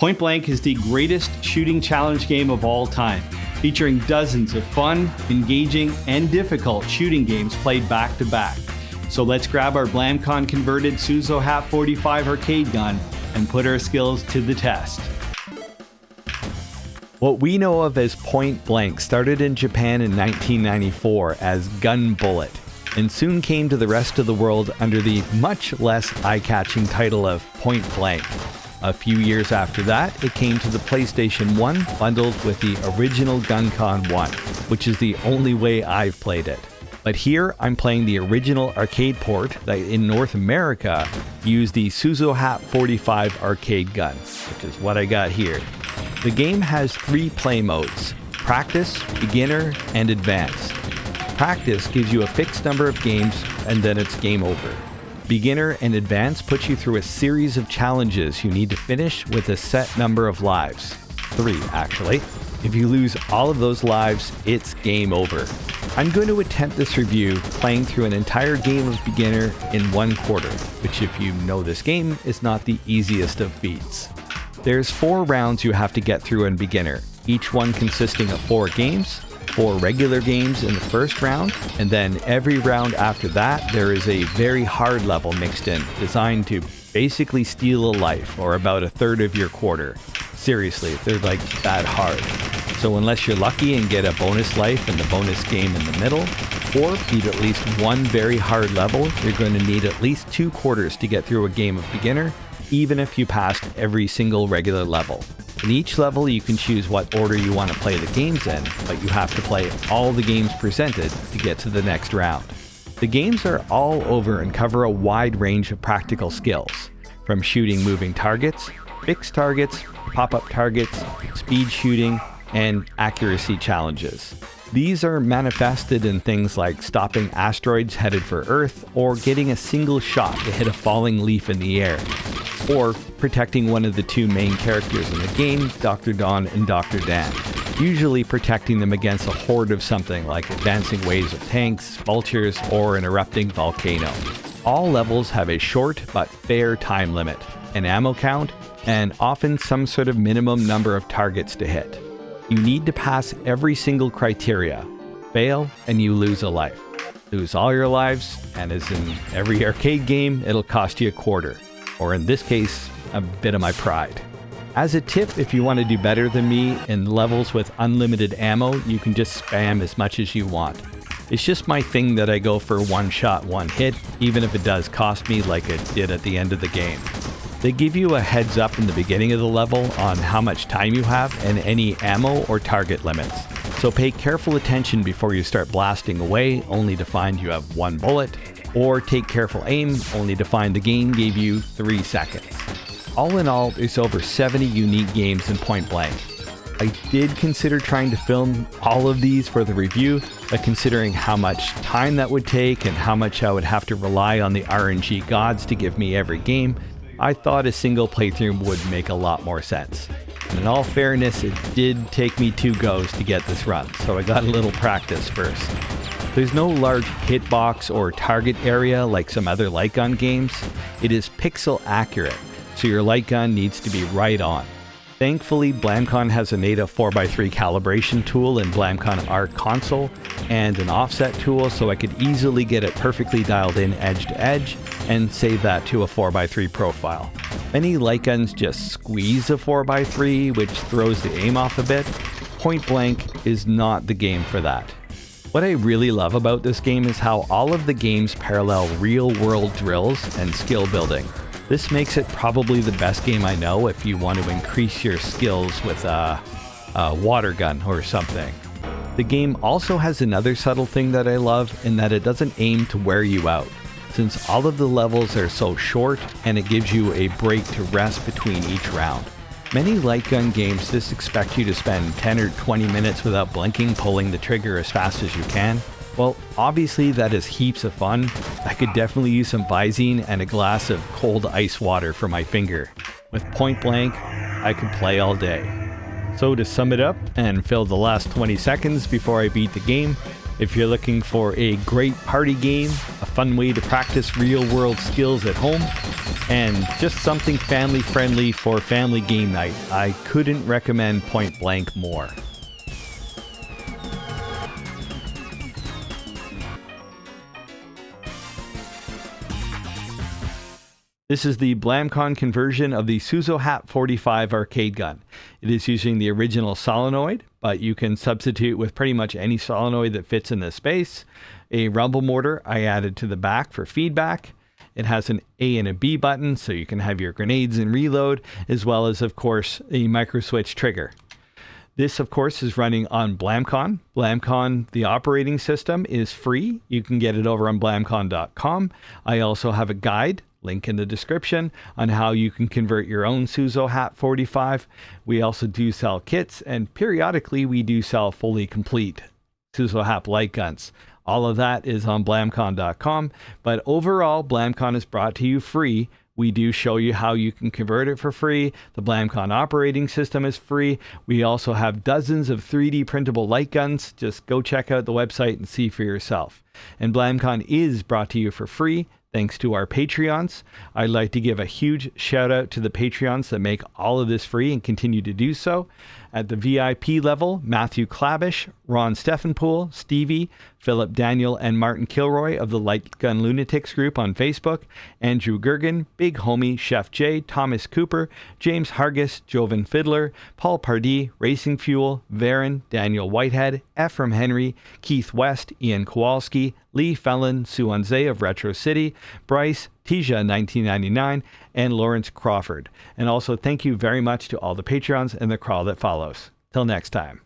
Point Blank is the greatest shooting challenge game of all time, featuring dozens of fun, engaging, and difficult shooting games played back to back. So let's grab our Blamcon converted Suzohapp 45 arcade gun and put our skills to the test. What we know of as Point Blank started in Japan in 1994 as Gun Bullet, and soon came to the rest of the world under the much less eye-catching title of Point Blank. A few years after that, it came to the PlayStation 1 bundled with the original GunCon 1, which is the only way I've played it. But here, I'm playing the original arcade port that in North America used the Suzohapp 45 arcade gun, which is what I got here. The game has 3 play modes: Practice, Beginner, and Advanced. Practice gives you a fixed number of games and then it's game over. Beginner and Advanced put you through a series of challenges you need to finish with a set number of lives. 3, actually. If you lose all of those lives, it's game over. I'm going to attempt this review playing through an entire game of Beginner in 1 quarter, which if you know this game is not the easiest of feats. There's 4 rounds you have to get through in Beginner, each one consisting of 4 games, 4 regular games in the first round, and then every round after that there is a very hard level mixed in, designed to basically steal a life, or about a third of your quarter. Seriously, they're like that hard. So unless you're lucky and get a bonus life in the bonus game in the middle, or beat at least 1 very hard level, you're going to need at least 2 quarters to get through a game of Beginner, even if you passed every single regular level. In each level, you can choose what order you want to play the games in, but you have to play all the games presented to get to the next round. The games are all over and cover a wide range of practical skills, from shooting moving targets, fixed targets, pop-up targets, speed shooting, and accuracy challenges. These are manifested in things like stopping asteroids headed for Earth, or getting a single shot to hit a falling leaf in the air, or protecting one of the 2 main characters in the game, Dr. Don and Dr. Dan, usually protecting them against a horde of something like advancing waves of tanks, vultures, or an erupting volcano. All levels have a short but fair time limit, an ammo count, and often some sort of minimum number of targets to hit. You need to pass every single criteria. Fail and you lose a life. Lose all your lives, and as in every arcade game, it'll cost you a quarter. Or in this case, a bit of my pride. As a tip, if you want to do better than me in levels with unlimited ammo, you can just spam as much as you want. It's just my thing that I go for 1 shot, 1 hit, even if it does cost me like it did at the end of the game. They give you a heads up in the beginning of the level on how much time you have and any ammo or target limits. So pay careful attention before you start blasting away, only to find you have 1 bullet, or take careful aim, only to find the game gave you 3 seconds. All in all, there's over 70 unique games in Point Blank. I did consider trying to film all of these for the review, but considering how much time that would take and how much I would have to rely on the RNG gods to give me every game, I thought a single playthrough would make a lot more sense. And in all fairness, it did take me 2 goes to get this run, so I got a little practice first. There's no large hitbox or target area like some other light gun games. It is pixel accurate, so your light gun needs to be right on. Thankfully, Blamcon has a native 4x3 calibration tool in Blamcon Art Console and an offset tool, so I could easily get it perfectly dialed in edge to edge and save that to a 4x3 profile. Many light guns just squeeze a 4x3, which throws the aim off a bit. Point Blank is not the game for that. What I really love about this game is how all of the games parallel real-world drills and skill building. This makes it probably the best game I know if you want to increase your skills with a water gun or something. The game also has another subtle thing that I love, in that it doesn't aim to wear you out, since all of the levels are so short and it gives you a break to rest between each round. Many light gun games just expect you to spend 10 or 20 minutes without blinking, pulling the trigger as fast as you can. Well, obviously that is heaps of fun. I could definitely use some Visine and a glass of cold ice water for my finger. With Point Blank, I could play all day. So to sum it up and fill the last 20 seconds before I beat the game, if you're looking for a great party game, a fun way to practice real-world skills at home, and just something family friendly for family game night. I couldn't recommend Point Blank more. This is the Blamcon conversion of the Suzohapp 45 arcade gun. It is using the original solenoid, but you can substitute with pretty much any solenoid that fits in the space. A rumble mortar I added to the back for feedback. It has an A and a B button, so you can have your grenades and reload, as well as, of course, a micro switch trigger. This, of course, is running on Blamcon. Blamcon, the operating system, is free. You can get it over on blamcon.com. I also have a guide, link in the description, on how you can convert your own Suzohapp 45. We also do sell kits, and periodically we do sell fully complete Suzohapp light guns. All of that is on blamcon.com, but overall, Blamcon is brought to you free. We do show you how you can convert it for free. The Blamcon operating system is free. We also have dozens of 3D printable light guns. Just go check out the website and see for yourself. And Blamcon is brought to you for free thanks to our Patreons. I'd like to give a huge shout out to the Patreons that make all of this free and continue to do so. At the VIP level, Matthew Klabish, Ron Steffenpool, Stevie, Philip Daniel, and Martin Kilroy of the Light Gun Lunatics group on Facebook, Andrew Gergen, Big Homie, Chef J, Thomas Cooper, James Hargis, Jovan Fiddler, Paul Pardee, Racing Fuel, Varen, Daniel Whitehead, Ephraim Henry, Keith West, Ian Kowalski, Lee Fellon, Suanze of Retro City, Bryce, Tisha 1999, and Lawrence Crawford. And also thank you very much to all the Patreons and the crawl that follows. Till next time.